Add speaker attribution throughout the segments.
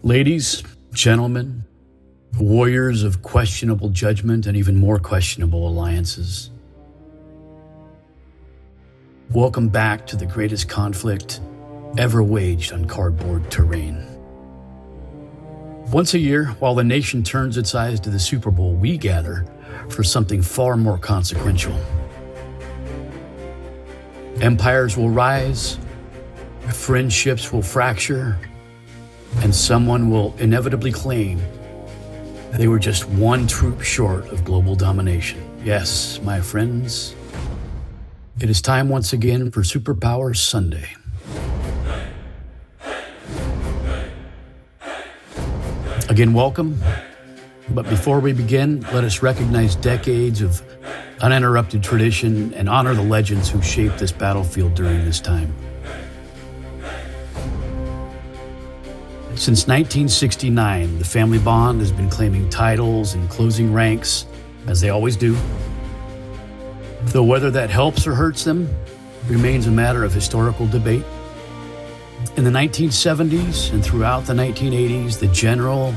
Speaker 1: Ladies, gentlemen, warriors of questionable judgment and even more questionable alliances, welcome back to the greatest conflict ever waged on cardboard terrain. Once a year, while the nation turns its eyes to the Super Bowl, we gather for something far more consequential. Empires will rise, friendships will fracture, and someone will inevitably claim they were just one troop short of global domination. Yes, my friends, it is time once again for Superpowers Sunday. Again, welcome. But before we begin, let us recognize decades of uninterrupted tradition and honor the legends who shaped this battlefield during this time. Since 1969, the family bond has been claiming titles and closing ranks, as they always do. Though whether that helps or hurts them remains a matter of historical debate. In the 1970s and throughout the 1980s, the general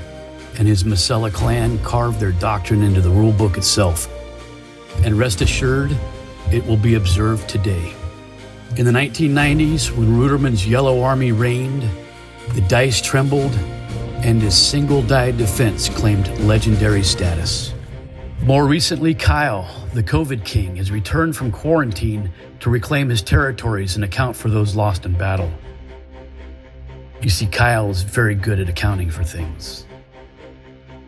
Speaker 1: and his Masella clan carved their doctrine into the rule book itself. And rest assured, it will be observed today. In the 1990s, when Ruderman's Yellow Army reigned, the dice trembled, and his single-dyed defense claimed legendary status. More recently, Kyle, the COVID king, has returned from quarantine to reclaim his territories and account for those lost in battle. You see, Kyle is very good at accounting for things.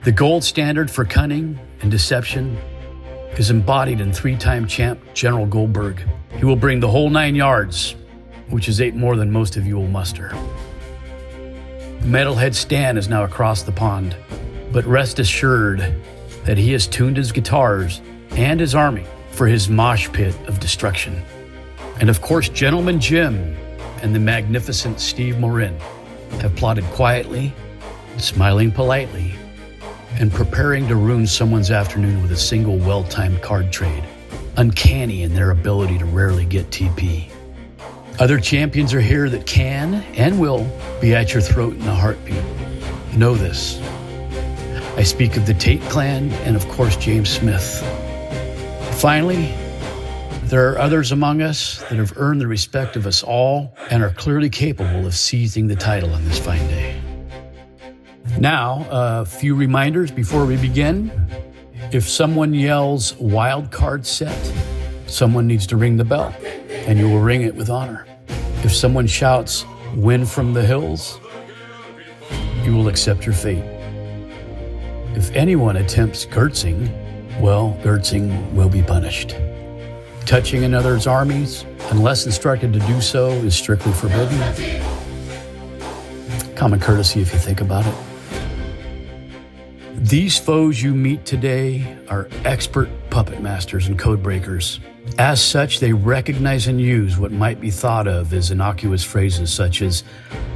Speaker 1: The gold standard for cunning and deception is embodied in three-time champ General Goldberg. He will bring the whole 9 yards, which is 8 more than most of you will muster. Metalhead Stan is now across the pond, but rest assured that he has tuned his guitars and his army for his mosh pit of destruction. And of course, Gentleman Jim and the magnificent Steve Morin have plotted quietly, smiling politely, and preparing to ruin someone's afternoon with a single well-timed card trade, uncanny in their ability to rarely get TP. Other champions are here that can and will be at your throat in a heartbeat. Know this. I speak of the Tate clan and, of course, James Smith. Finally, there are others among us that have earned the respect of us all and are clearly capable of seizing the title on this fine day. Now, a few reminders before we begin. If someone yells wild card set, someone needs to ring the bell, and you will ring it with honor. If someone shouts win from the hills, you will accept your fate. If anyone attempts Gertzing, well, Gertzing will be punished. Touching another's armies, unless instructed to do so, is strictly forbidden. Common courtesy if you think about it. These foes you meet today are expert puppet masters and code breakers. As such, they recognize and use what might be thought of as innocuous phrases such as,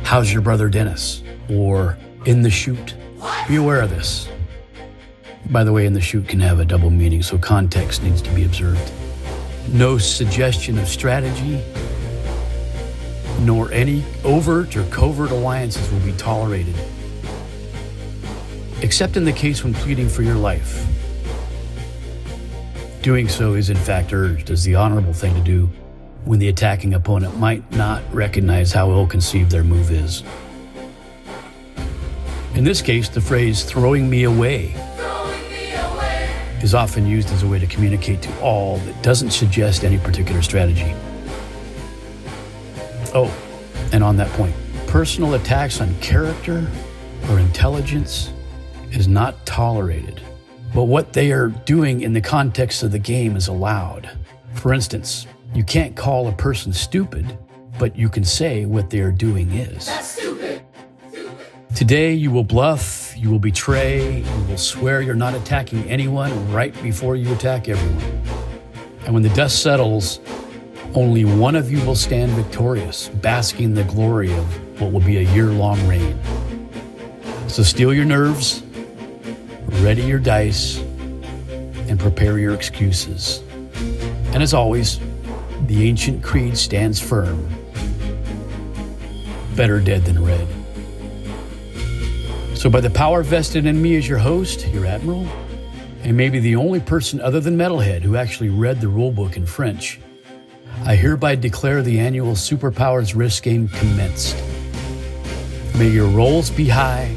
Speaker 1: "How's your brother Dennis?" or "in the chute." Be aware of this. By the way, in the chute can have a double meaning, so context needs to be observed. No suggestion of strategy, nor any overt or covert alliances will be tolerated, except in the case when pleading for your life. Doing so is in fact urged as the honorable thing to do when the attacking opponent might not recognize how ill-conceived their move is. In this case, the phrase "throwing me away" is often used as a way to communicate to all that doesn't suggest any particular strategy. Oh, and on that point, personal attacks on character or intelligence is not tolerated, but what they are doing in the context of the game is allowed. For instance, you can't call a person stupid, but you can say what they are doing is. That's stupid. Today, you will bluff, you will betray, you will swear you're not attacking anyone right before you attack everyone. And when the dust settles, only one of you will stand victorious, basking in the glory of what will be a year-long reign. So steel your nerves, ready your dice, and prepare your excuses. And as always, the ancient creed stands firm. Better dead than red. So by the power vested in me as your host, your admiral, and maybe the only person other than Metalhead who actually read the rulebook in French, I hereby declare the annual Superpowers Risk game commenced. May your rolls be high,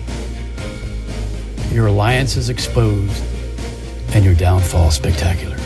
Speaker 1: your alliances exposed, and your downfall spectacular.